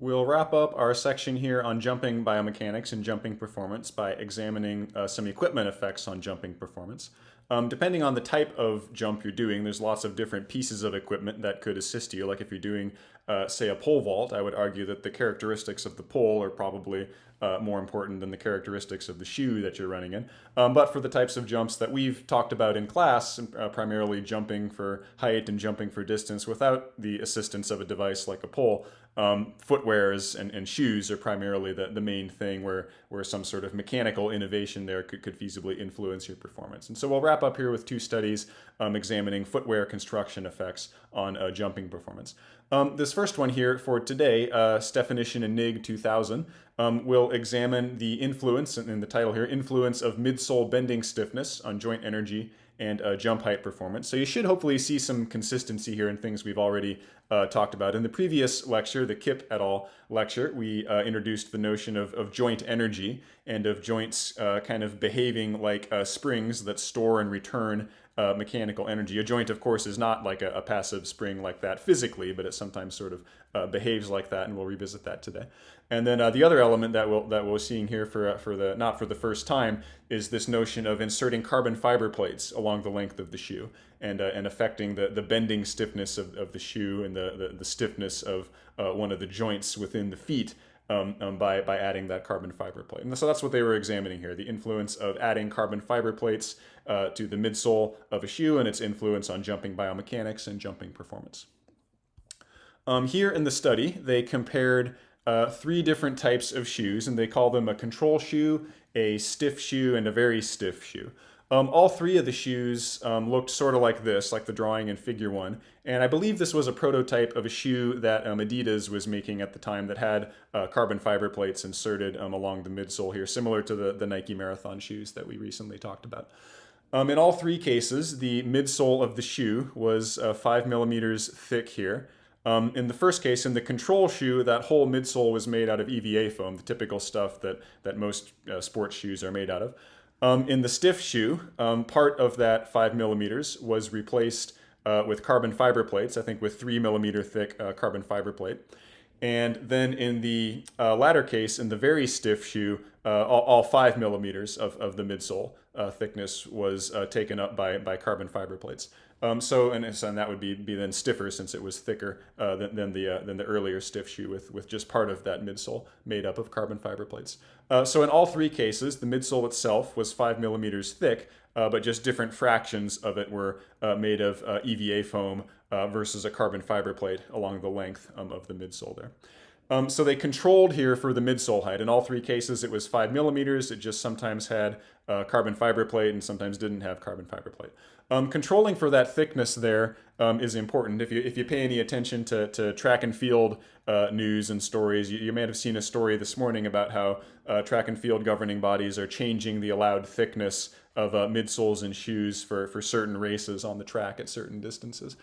We'll wrap up our section here on jumping biomechanics and jumping performance by examining some equipment effects on jumping performance. Depending on the type of jump you're doing, there's lots of different pieces of equipment that could assist you. Like if you're doing, say, a pole vault, I would argue that the characteristics of the pole are probably more important than the characteristics of the shoe that you're running in. But for the types of jumps that we've talked about in class, primarily jumping for height and jumping for distance without the assistance of a device like a pole, footwears and shoes are primarily the main thing where some sort of mechanical innovation there could feasibly influence your performance. And so we'll wrap up here with two studies examining footwear construction effects on jumping performance. This first one here for today, Stefanyshyn and Nigg 2000, will examine the influence, in the title here, influence of midsole bending stiffness on joint energy and jump height performance. So you should hopefully see some consistency here in things we've already talked about. In the previous lecture, the Kipp et al. Lecture, we introduced the notion of joint energy and of joints kind of behaving like springs that store and return mechanical energy. A joint, of course, is not like a passive spring like that physically, but it sometimes sort of behaves like that, and we'll revisit that today. And then the other element that we're seeing here for the not for the first time is this notion of inserting carbon fiber plates along the length of the shoe and affecting the bending stiffness of the shoe and the stiffness of one of the joints within the feet by adding that carbon fiber plate. And so that's what they were examining here, the influence of adding carbon fiber plates to the midsole of a shoe and its influence on jumping biomechanics and jumping performance. Here in the study, they compared three different types of shoes, and they call them a control shoe, a stiff shoe, and a very stiff shoe. All three of the shoes looked sort of like this, like the drawing in Figure 1. And I believe this was a prototype of a shoe that Adidas was making at the time that had carbon fiber plates inserted along the midsole here, similar to the Nike Marathon shoes that we recently talked about. In all three cases, the midsole of the shoe was 5 millimeters thick here. In the first case, in the control shoe, that whole midsole was made out of EVA foam, the typical stuff that most sports shoes are made out of. In the stiff shoe, part of that 5 millimeters was replaced with carbon fiber plates, I think with 3 millimeter thick carbon fiber plate. And then in the latter case, in the very stiff shoe, all 5 millimeters of the midsole thickness was taken up by carbon fiber plates. And that would be then stiffer since it was thicker than the earlier stiff shoe with just part of that midsole made up of carbon fiber plates. So in all three cases, the midsole itself was 5 millimeters thick, but just different fractions of it were made of EVA foam versus a carbon fiber plate along the length of the midsole there. So they controlled here for the midsole height. In all three cases, it was 5 millimeters. It just sometimes had carbon fiber plate and sometimes didn't have carbon fiber plate. Controlling for that thickness there is important. If you pay any attention to track and field news and stories, you may have seen a story this morning about how track and field governing bodies are changing the allowed thickness of midsoles and shoes for certain races on the track at certain distances.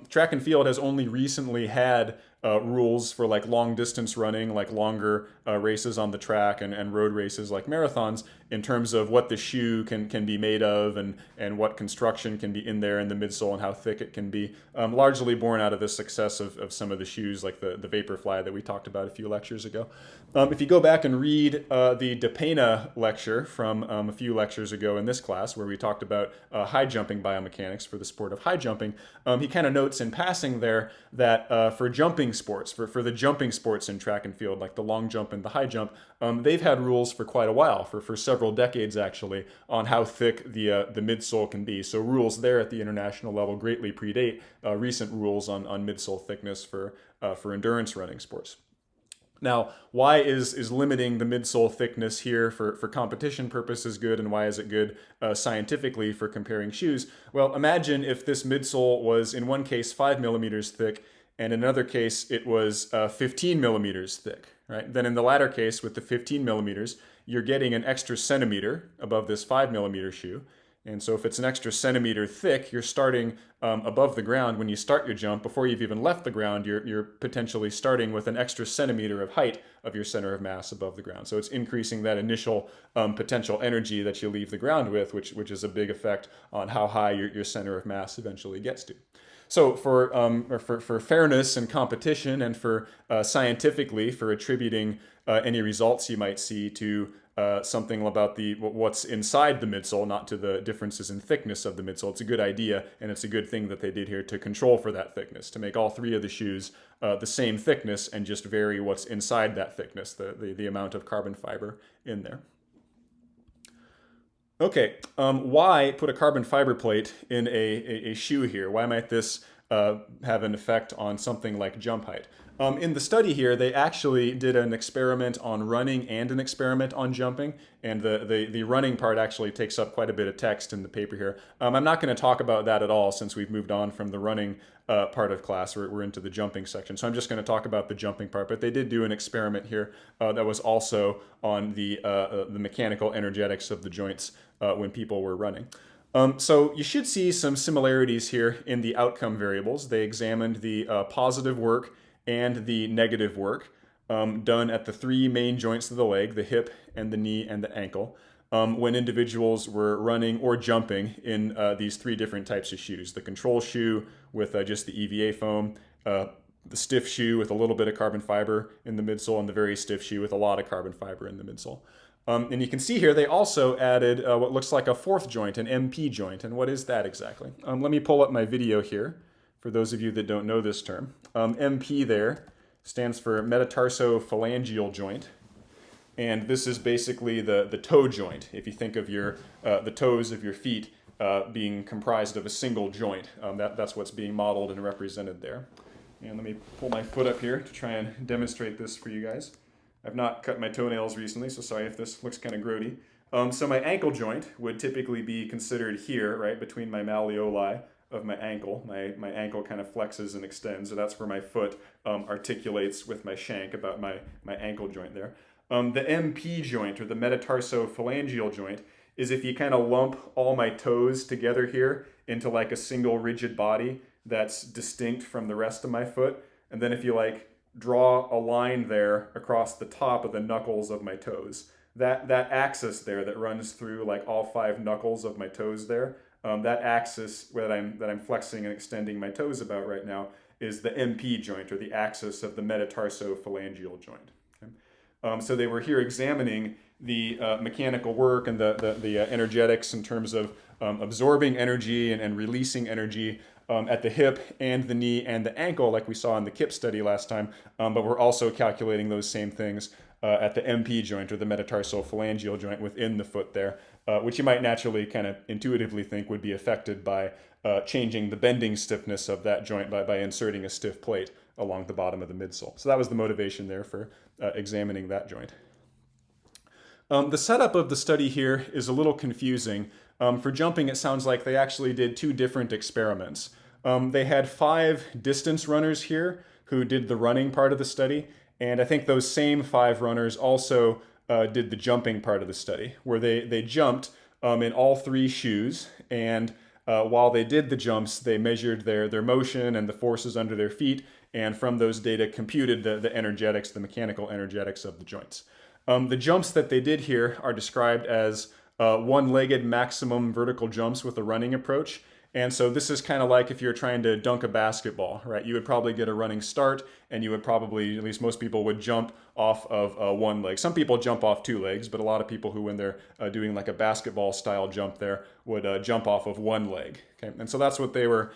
Track and field has only recently had rules for like long distance running, like longer races on the track and road races like marathons in terms of what the shoe can be made of and what construction can be in there in the midsole and how thick it can be, largely born out of the success of some of the shoes like the Vaporfly that we talked about a few lectures ago. If you go back and read the DePena lecture from a few lectures ago in this class where we talked about high jumping biomechanics for the sport of high jumping, he kind of notes in passing there that for jumping sports, for the jumping sports in track and field, like the long jump and the high jump, they've had rules for quite a while, for several decades actually, on how thick the midsole can be. So rules there at the international level greatly predate recent rules on midsole thickness for endurance running sports. Now, why is limiting the midsole thickness here for competition purposes good, and why is it good scientifically for comparing shoes? Well, imagine if this midsole was in one case 5 millimeters thick, and in another case it was 15 millimeters thick, right? Then in the latter case with the 15 millimeters, you're getting an extra centimeter above this 5 millimeter shoe. And so if it's an extra centimeter thick, you're starting above the ground. When you start your jump, before you've even left the ground, you're potentially starting with an extra centimeter of height of your center of mass above the ground. So it's increasing that initial potential energy that you leave the ground with, which is a big effect on how high your center of mass eventually gets to. So for fairness and competition, and for scientifically, for attributing any results you might see to something about what's inside the midsole, not to the differences in thickness of the midsole. It's a good idea, and it's a good thing that they did here to control for that thickness, to make all three of the shoes the same thickness and just vary what's inside that thickness, the amount of carbon fiber in there. Okay, why put a carbon fiber plate in a shoe here? Why might this have an effect on something like jump height? In the study here, they actually did an experiment on running and an experiment on jumping, and the running part actually takes up quite a bit of text in the paper here. I'm not going to talk about that at all since we've moved on from the running part of class. We're into the jumping section, so I'm just going to talk about the jumping part. But they did do an experiment here that was also on the mechanical energetics of the joints when people were running. So you should see some similarities here in the outcome variables. They examined the positive work and the negative work done at the three main joints of the leg, the hip and the knee and the ankle, when individuals were running or jumping in these three different types of shoes. The control shoe with just the EVA foam, the stiff shoe with a little bit of carbon fiber in the midsole, and the very stiff shoe with a lot of carbon fiber in the midsole. And you can see here they also added what looks like a fourth joint, an MP joint. And what is that exactly? Let me pull up my video here for those of you that don't know this term. MP there stands for metatarsophalangeal joint. And this is basically the toe joint. If you think of the toes of your feet being comprised of a single joint, that's what's being modeled and represented there. And let me pull my foot up here to try and demonstrate this for you guys. I've not cut my toenails recently, so sorry if this looks kind of grody. So my ankle joint would typically be considered here, right, between my malleoli of my ankle. My ankle kind of flexes and extends, so that's where my foot articulates with my shank about my ankle joint there. The MP joint, or the metatarsophalangeal joint, is if you kind of lump all my toes together here into like a single rigid body that's distinct from the rest of my foot, and then if you like draw a line there across the top of the knuckles of my toes. That axis there that runs through like all 5 knuckles of my toes there, that axis that I'm flexing and extending my toes about right now is the MP joint, or the axis of the metatarsophalangeal joint. Okay? So they were here examining the mechanical work and the energetics in terms of absorbing energy and releasing energy at the hip and the knee and the ankle, like we saw in the KIP study last time, but we're also calculating those same things at the MP joint, or the metatarsophalangeal joint within the foot there, which you might naturally kind of intuitively think would be affected by changing the bending stiffness of that joint by inserting a stiff plate along the bottom of the midsole. So that was the motivation there for examining that joint. The setup of the study here is a little confusing. For jumping, it sounds like they actually did 2 different experiments. They had 5 distance runners here who did the running part of the study, and I think those same 5 runners also did the jumping part of the study, where they jumped in all 3 shoes, and while they did the jumps, they measured their motion and the forces under their feet, and from those data computed the energetics, the mechanical energetics of the joints. The jumps that they did here are described as one-legged maximum vertical jumps with a running approach. And so this is kind of like if you're trying to dunk a basketball, right? You would probably get a running start, and you would probably, at least most people, would jump off of one leg. Some people jump off 2 legs, but a lot of people who, when they're doing like a basketball style jump there, would jump off of 1 leg. Okay? And so that's what they were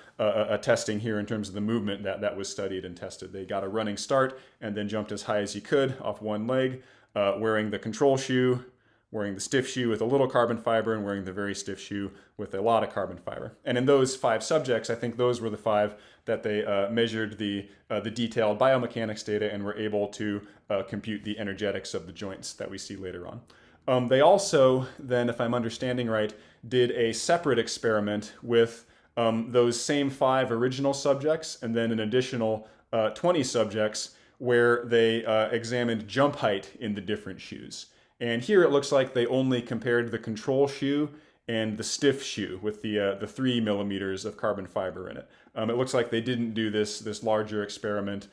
testing here in terms of the movement that was studied and tested. They got a running start and then jumped as high as you could off 1 leg, wearing the control shoe, wearing the stiff shoe with a little carbon fiber, and wearing the very stiff shoe with a lot of carbon fiber. And in those 5 subjects, I think those were the 5 that they measured the detailed biomechanics data and were able to compute the energetics of the joints that we see later on. They also then, if I'm understanding right, did a separate experiment with those same 5 original subjects, and then an additional 20 subjects where they examined jump height in the different shoes. And here it looks like they only compared the control shoe and the stiff shoe with the 3 millimeters of carbon fiber in it. It looks like they didn't do this larger experiment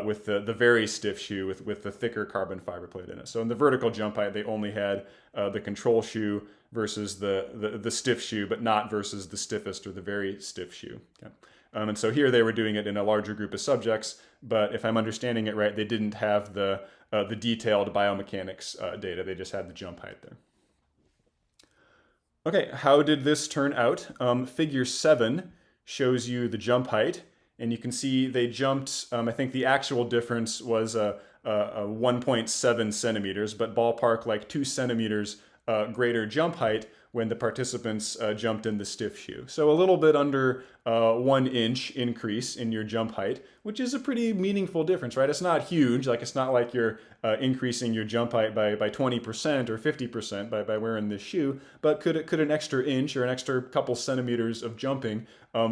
with the very stiff shoe with the thicker carbon fiber plate in it. So in the vertical jump height, they only had the control shoe versus the stiff shoe, but not versus the stiffest or the very stiff shoe. Okay. And so here they were doing it in a larger group of subjects, but if I'm understanding it right, they didn't have the detailed biomechanics data. They just had the jump height there. Okay, how did this turn out? Figure 7 shows you the jump height, and you can see they jumped, I think the actual difference was 1.7 centimeters, but ballpark like 2 centimeters greater jump height when the participants jumped in the stiff shoe. So a little bit under 1 inch increase in your jump height, which is a pretty meaningful difference, right? It's not huge, like it's not like you're increasing your jump height by 20% or 50% by wearing this shoe, but could an extra inch or an extra couple centimeters of jumping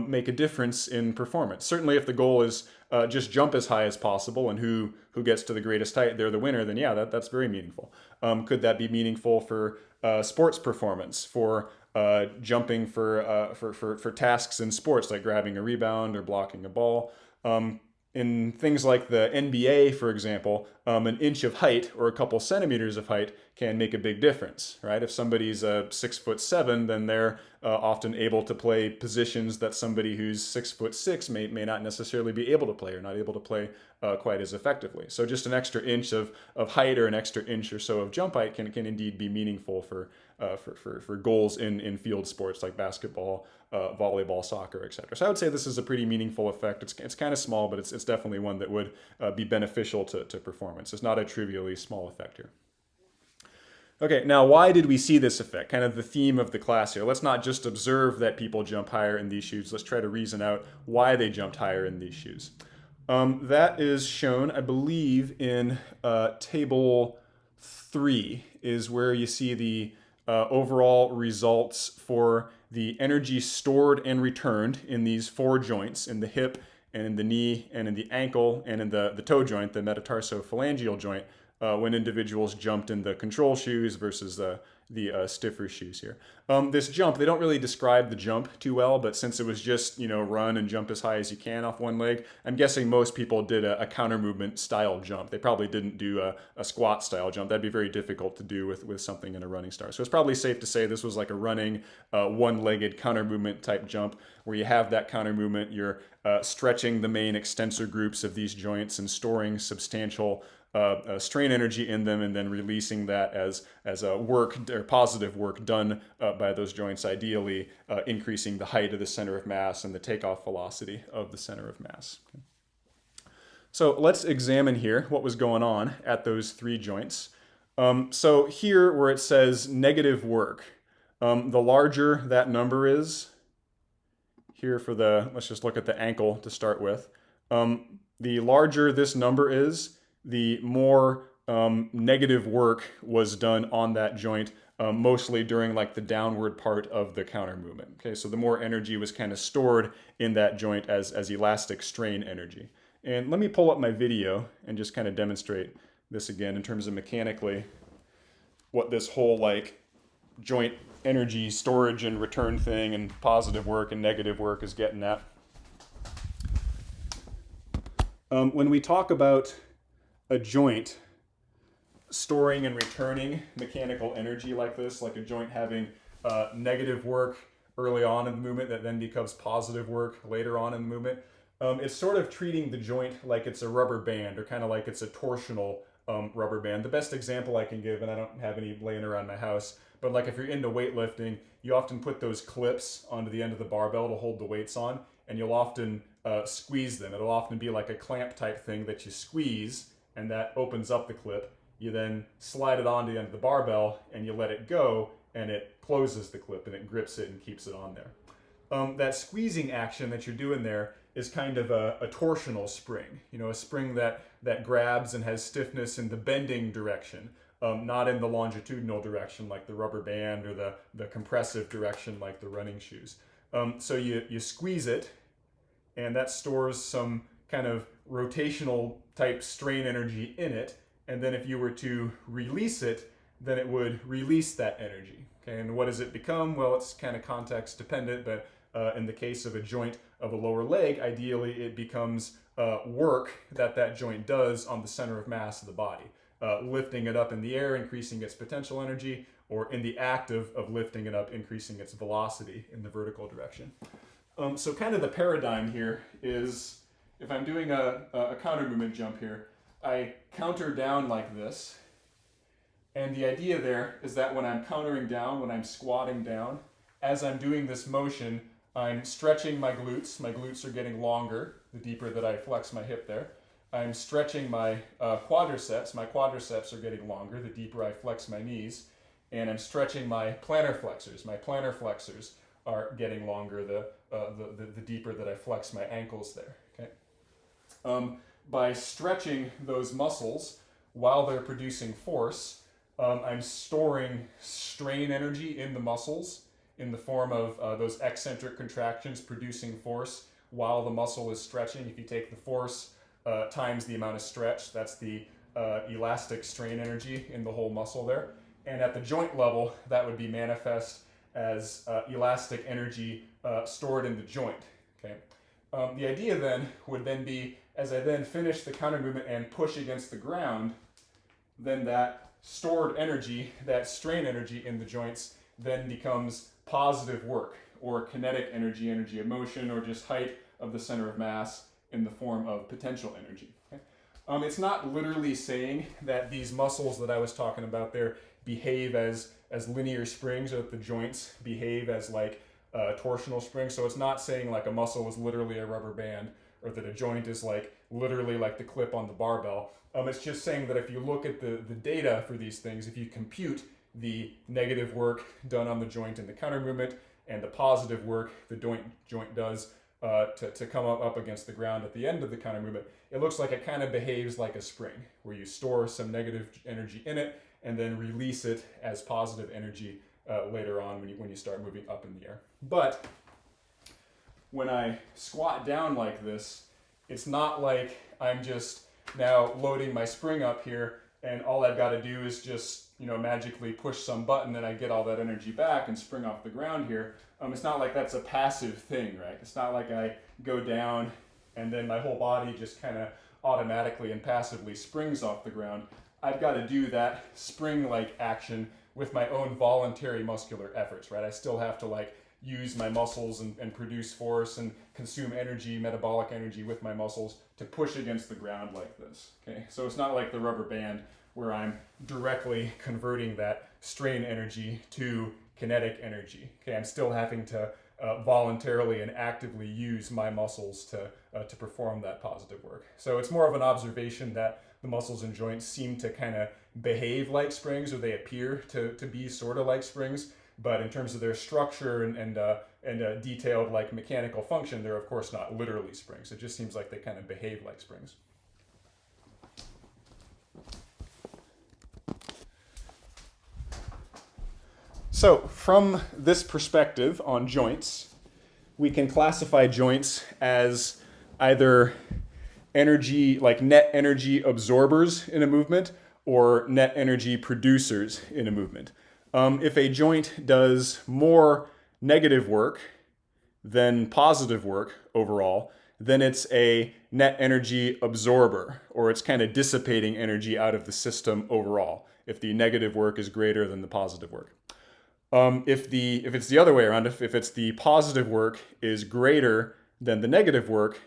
make a difference in performance? Certainly if the goal is just jump as high as possible, and who gets to the greatest height, they're the winner, then yeah, that's very meaningful. Could that be meaningful for sports performance, for jumping for tasks in sports like grabbing a rebound or blocking a ball? In things like the NBA, for example, an inch of height or a couple centimeters of height can make a big difference, right? If somebody's 6'7", then they're often able to play positions that somebody who's 6'6" may not necessarily be able to play, or not able to play quite as effectively. So just an extra inch of height or an extra inch or so of jump height can indeed be meaningful for goals in field sports like basketball, volleyball, soccer, etc. So I would say this is a pretty meaningful effect. It's kind of small, but it's definitely one that would be beneficial to performance. It's not a trivially small effect here. Okay, now why did we see this effect? Kind of the theme of the class here. Let's not just observe that people jump higher in these shoes. Let's try to reason out why they jumped higher in these shoes. That is shown, I believe, in table 3 is where you see the overall results for the energy stored and returned in these 4 joints, in the hip and in the knee and in the ankle and in the toe joint, the metatarsophalangeal joint, when individuals jumped in the control shoes versus the stiffer shoes here. This jump, they don't really describe the jump too well, but since it was just, run and jump as high as you can off one leg, I'm guessing most people did a counter movement style jump. They probably didn't do a squat style jump. That'd be very difficult to do with something in a running star. So it's probably safe to say this was like a running one-legged counter movement type jump, where you have that counter movement, you're stretching the main extensor groups of these joints and storing substantial strain energy in them, and then releasing that as a work or positive work done by those joints, ideally increasing the height of the center of mass and the takeoff velocity of the center of mass. Okay. So let's examine here what was going on at those 3 joints. So here where it says negative work, the larger that number is, here for let's just look at the ankle to start with. The larger this number is, the more negative work was done on that joint, mostly during like the downward part of the counter movement. Okay, so the more energy was kind of stored in that joint as elastic strain energy. And let me pull up my video and just kind of demonstrate this again in terms of mechanically what this whole like joint energy storage and return thing and positive work and negative work is getting at. When we talk about a joint storing and returning mechanical energy like this, like a joint having negative work early on in the movement that then becomes positive work later on in the movement, it's sort of treating the joint like it's a rubber band, or kind of like it's a torsional rubber band. The best example I can give, and I don't have any laying around my house, but like if you're into weightlifting, you often put those clips onto the end of the barbell to hold the weights on, and you'll often squeeze them. It'll often be like a clamp type thing that you squeeze, and that opens up the clip. You then slide it onto the end of the barbell and you let it go, and it closes the clip and it grips it and keeps it on there. That squeezing action that you're doing there is kind of a torsional spring, a spring that grabs and has stiffness in the bending direction, not in the longitudinal direction like the rubber band, or the compressive direction like the running shoes. So you squeeze it, and that stores some kind of rotational type strain energy in it, and then if you were to release it, then it would release that energy. Okay, and what does it become? Well, it's kind of context dependent, but in the case of a joint of a lower leg, ideally it becomes work that joint does on the center of mass of the body, lifting it up in the air, increasing its potential energy, or in the act of lifting it up, increasing its velocity in the vertical direction. So kind of the paradigm here is if I'm doing a counter movement jump here, I counter down like this. And the idea there is that when I'm countering down, when I'm squatting down, as I'm doing this motion, I'm stretching my glutes. My glutes are getting longer the deeper that I flex my hip there. I'm stretching my quadriceps. My quadriceps are getting longer the deeper I flex my knees. And I'm stretching my plantar flexors. My plantar flexors are getting longer the deeper that I flex my ankles there. Okay. By stretching those muscles while they're producing force, I'm storing strain energy in the muscles in the form of those eccentric contractions producing force while the muscle is stretching. If you take the force times the amount of stretch, that's the elastic strain energy in the whole muscle there. And at the joint level, that would be manifest as elastic energy stored in the joint. Okay. The idea then would then be, as I then finish the counter movement and push against the ground, then that stored energy, that strain energy in the joints, then becomes positive work, or kinetic energy, energy of motion, or just height of the center of mass in the form of potential energy. Okay? It's not literally saying that these muscles that I was talking about there behave as linear springs, or that the joints behave as like torsional springs. So it's not saying like a muscle is literally a rubber band, or that a joint is like literally like the clip on the barbell. It's just saying that if you look at the data for these things, if you compute the negative work done on the joint in the counter movement and the positive work the joint does to come up against the ground at the end of the counter movement, it looks like it kind of behaves like a spring, where you store some negative energy in it and then release it as positive energy later on when you start moving up in the air. But when I squat down like this, it's not like I'm just now loading my spring up here and all I've got to do is just, magically push some button and I get all that energy back and spring off the ground here. It's not like that's a passive thing, right? It's not like I go down and then my whole body just kind of automatically and passively springs off the ground. I've got to do that spring-like action with my own voluntary muscular efforts, right? I still have to use my muscles and produce force and consume energy, metabolic energy with my muscles to push against the ground like this, okay? So it's not like the rubber band where I'm directly converting that strain energy to kinetic energy, okay? I'm still having to voluntarily and actively use my muscles to perform that positive work. So it's more of an observation that the muscles and joints seem to kind of behave like springs, or they appear to be sort of like springs, but in terms of their structure and detailed mechanical function, they're of course not literally springs. It just seems like they kind of behave like springs. So from this perspective on joints, we can classify joints as either energy, net energy absorbers in a movement, or net energy producers in a movement. If a joint does more negative work than positive work overall, then it's a net energy absorber, or it's kind of dissipating energy out of the system overall, if the negative work is greater than the positive work. If it's the other way around, if it's the positive work is greater than the negative work,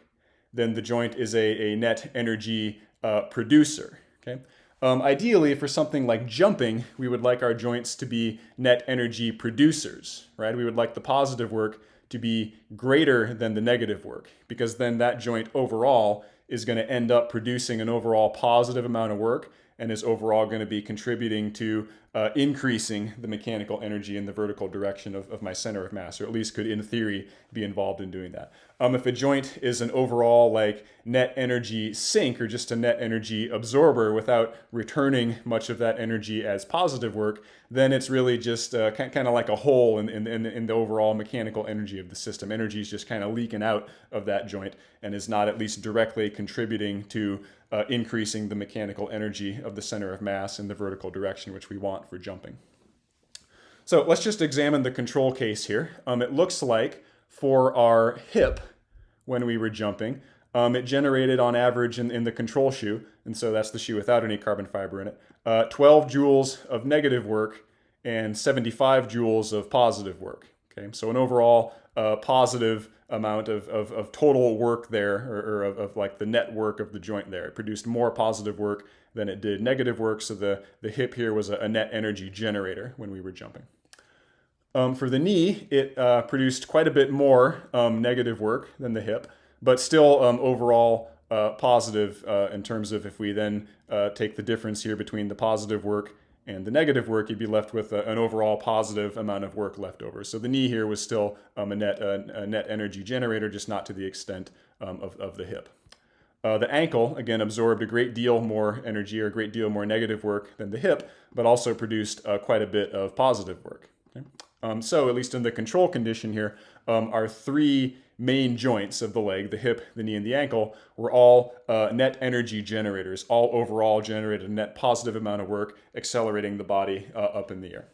then the joint is a net energy producer. Okay. Ideally, for something like jumping, we would like our joints to be net energy producers, right? We would like the positive work to be greater than the negative work, because then that joint overall is going to end up producing an overall positive amount of work and is overall going to be contributing to increasing the mechanical energy in the vertical direction of my center of mass, or at least could, in theory, be involved in doing that. If a joint is an overall net energy sink, or just a net energy absorber without returning much of that energy as positive work, then it's really just kind of like a hole in the overall mechanical energy of the system. Energy is just kind of leaking out of that joint and is not at least directly contributing to increasing the mechanical energy of the center of mass in the vertical direction, which we want for jumping. So let's just examine the control case here. It looks like for our hip, when we were jumping, it generated on average in the control shoe, and so that's the shoe without any carbon fiber in it, 12 joules of negative work and 75 joules of positive work. Okay, so an overall positive amount of total work there, or of like the net work of the joint there. It produced more positive work than it did negative work, so the hip here was a net energy generator when we were jumping. For the knee, it produced quite a bit more negative work than the hip, but still overall positive in terms of if we then take the difference here between the positive work and the negative work, you'd be left with an overall positive amount of work left over. So the knee here was still a net energy generator, just not to the extent of the hip. The ankle, again, absorbed a great deal more energy or a great deal more negative work than the hip, but also produced quite a bit of positive work. Okay? So at least in the control condition here, our three main joints of the leg, the hip, the knee, and the ankle, were all net energy generators, all overall generated a net positive amount of work, accelerating the body up in the air.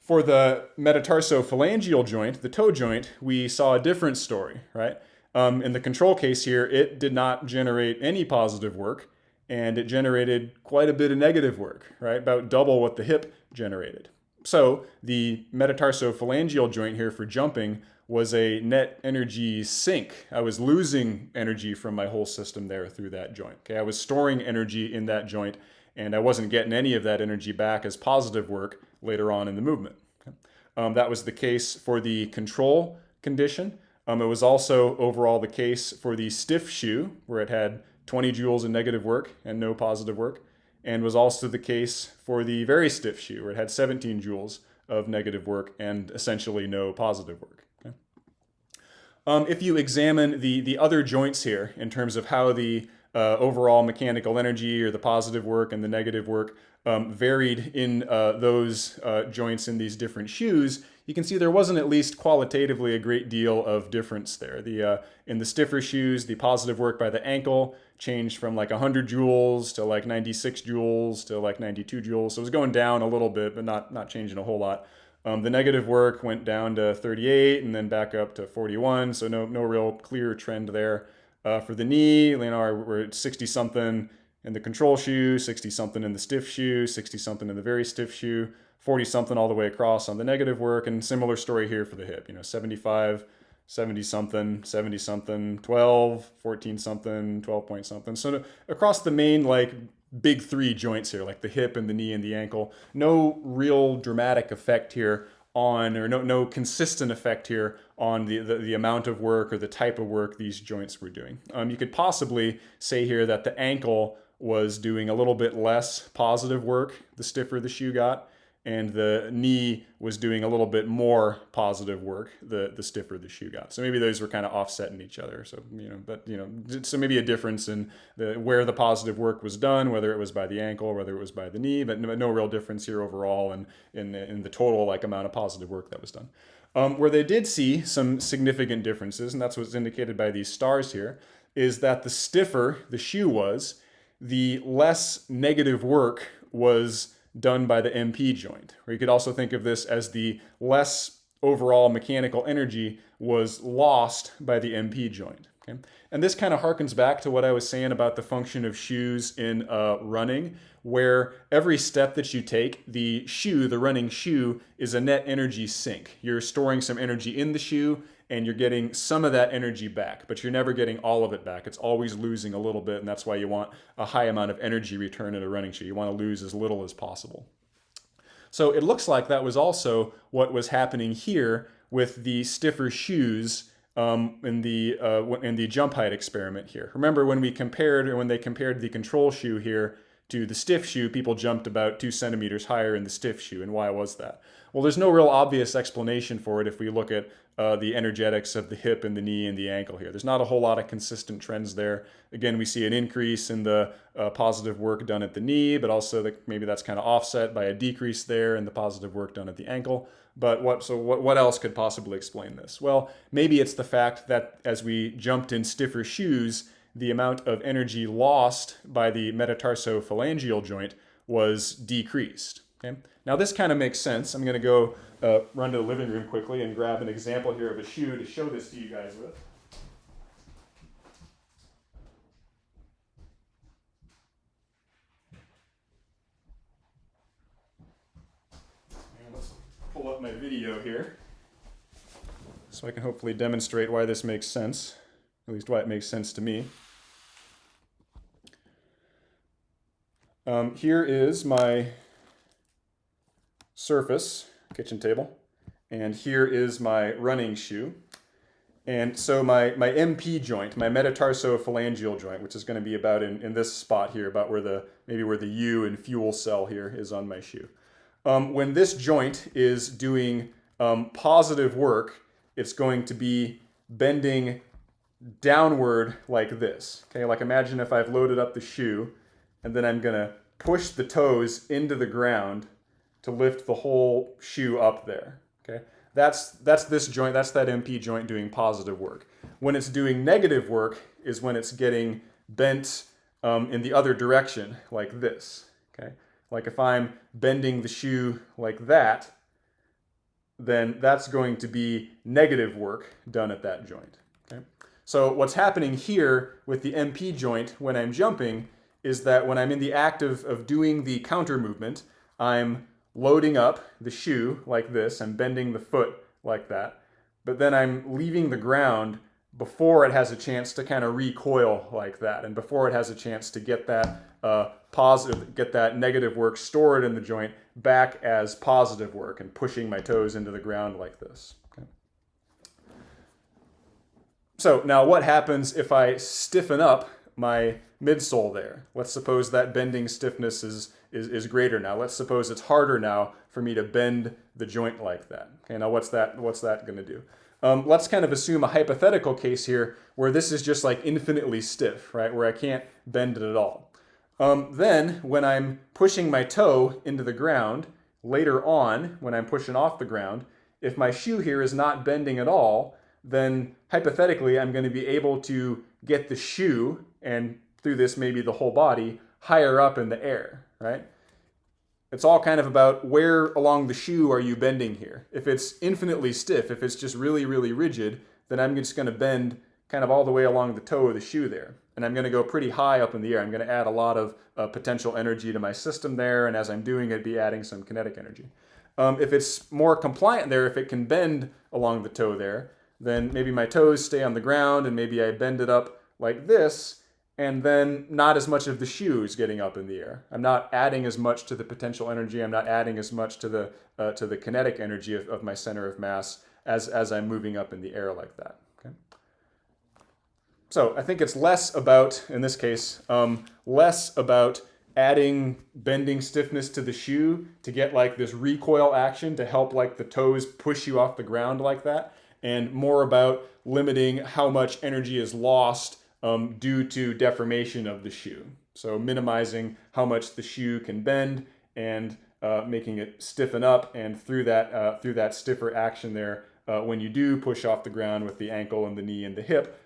For the metatarsophalangeal joint, the toe joint, we saw a different story, right? In the control case here, it did not generate any positive work, and it generated quite a bit of negative work, right? About double what the hip generated. So the metatarsophalangeal joint here for jumping was a net energy sink. I was losing energy from my whole system there through that joint. Okay, I was storing energy in that joint, and I wasn't getting any of that energy back as positive work later on in the movement. Okay? That was the case for the control condition. It was also overall the case for the stiff shoe, where it had 20 joules of negative work and no positive work, and was also the case for the very stiff shoe, where it had 17 joules of negative work and essentially no positive work. Okay? If you examine the other joints here in terms of how the overall mechanical energy or the positive work and the negative work varied in those joints in these different shoes, you can see there wasn't, at least qualitatively, a great deal of difference there. In the stiffer shoes, the positive work by the ankle changed from like 100 joules to like 96 joules to like 92 joules. So it was going down a little bit, but not changing a whole lot. The negative work went down to 38 and then back up to 41. So no real clear trend there. For the knee, we're at 60-something in the control shoe, 60-something in the stiff shoe, 60-something in the very stiff shoe, 40-something all the way across on the negative work, and similar story here for the hip. 75, 70-something, 70-something, 12, 14-something, 12-point-something. So across the main big three joints here, like the hip and the knee and the ankle, no real dramatic effect here on, or no consistent effect here on the amount of work or the type of work these joints were doing. You could possibly say here that the ankle was doing a little bit less positive work the stiffer the shoe got, and the knee was doing a little bit more positive work the stiffer the shoe got. So maybe those were kind of offsetting each other. So so maybe a difference in where the positive work was done, whether it was by the ankle or whether it was by the knee, but no real difference here overall in the total amount of positive work that was done. Where they did see some significant differences, and that's what's indicated by these stars here, is that the stiffer the shoe was, the less negative work was done by the MP joint. Or you could also think of this as the less overall mechanical energy was lost by the MP joint. Okay? And this kind of harkens back to what I was saying about the function of shoes in running, where every step that you take, the running shoe, is a net energy sink. You're storing some energy in the shoe, and you're getting some of that energy back, but you're never getting all of it back. It's always losing a little bit, and that's why you want a high amount of energy return in a running shoe. You want to lose as little as possible. So it looks like that was also what was happening here with the stiffer shoes in the jump height experiment here. Remember when they compared the control shoe here to the stiff shoe, people jumped about 2 centimeters higher in the stiff shoe. And why was that? Well, there's no real obvious explanation for it if we look at the energetics of the hip and the knee and the ankle here. There's not a whole lot of consistent trends there. Again, we see an increase in the positive work done at the knee, but also maybe that's kind of offset by a decrease there in the positive work done at the ankle. But what else could possibly explain this? Well, maybe it's the fact that as we jumped in stiffer shoes, the amount of energy lost by the metatarsophalangeal joint was decreased. Okay? Now this kind of makes sense. I'm going to go run to the living room quickly and grab an example here of a shoe to show this to you guys with. And let's pull up my video here. This so I can hopefully demonstrate why this makes sense, at least why it makes sense to me. Here is my surface, kitchen table, and here is my running shoe. And so my MP joint, my metatarsophalangeal joint, which is going to be about in this spot here, about where maybe where the U and fuel cell here is on my shoe. When this joint is doing positive work, it's going to be bending downward like this. Okay, like imagine if I've loaded up the shoe, and then I'm going to push the toes into the ground to lift the whole shoe up there. Okay. That's this joint, that's that MP joint doing positive work. When it's doing negative work is when it's getting bent in the other direction, like this. Okay? Like if I'm bending the shoe like that, then that's going to be negative work done at that joint. Okay? So what's happening here with the MP joint when I'm jumping is that when I'm in the act of doing the counter movement, I'm loading up the shoe like this, I'm bending the foot like that, but then I'm leaving the ground before it has a chance to kind of recoil like that, and before it has a chance to get that get that negative work stored in the joint back as positive work, and pushing my toes into the ground like this. Okay. So now what happens if I stiffen up my midsole there? Let's suppose that bending stiffness is greater now. Let's suppose it's harder now for me to bend the joint like that. Okay, now what's that going to do? Let's kind of assume a hypothetical case here where this is just like infinitely stiff, right? Where I can't bend it at all. Then when I'm pushing my toe into the ground, later on when I'm pushing off the ground, if my shoe here is not bending at all, then hypothetically I'm going to be able to get the shoe, and through this maybe the whole body, higher up in the air, right? It's all kind of about where along the shoe are you bending here. If it's infinitely stiff, if it's just really, really rigid, then I'm just going to bend kind of all the way along the toe of the shoe there. And I'm going to go pretty high up in the air. I'm going to add a lot of potential energy to my system there, and as I'm doing it, be adding some kinetic energy. If it's more compliant there, if it can bend along the toe there, then maybe my toes stay on the ground, and maybe I bend it up like this, and then not as much of the shoe is getting up in the air. I'm not adding as much to the potential energy. I'm not adding as much to the kinetic energy of my center of mass as I'm moving up in the air like that. Okay? So I think it's less about, in this case, less about adding bending stiffness to the shoe to get like this recoil action to help like the toes push you off the ground like that, and more about limiting how much energy is lost due to deformation of the shoe. So minimizing how much the shoe can bend and making it stiffen up, and through that stiffer action there, when you do push off the ground with the ankle and the knee and the hip,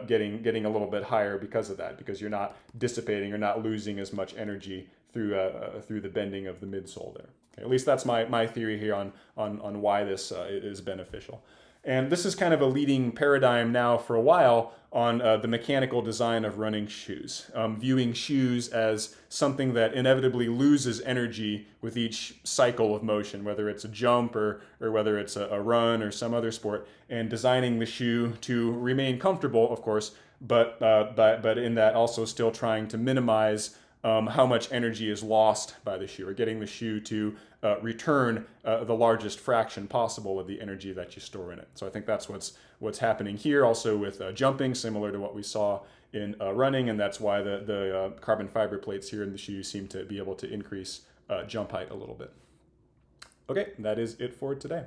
getting a little bit higher because of that, because you're not dissipating, you're not losing as much energy through the bending of the midsole there. Okay, at least that's my theory here on why this is beneficial. And this is kind of a leading paradigm now for a while on the mechanical design of running shoes, viewing shoes as something that inevitably loses energy with each cycle of motion, whether it's a jump or whether it's a run or some other sport, and designing the shoe to remain comfortable, of course, but in that also still trying to minimize how much energy is lost by the shoe, or getting the shoe to return the largest fraction possible of the energy that you store in it. So I think that's what's happening here also with jumping, similar to what we saw in running, and that's why the carbon fiber plates here in the shoe seem to be able to increase jump height a little bit. Okay, that is it for today.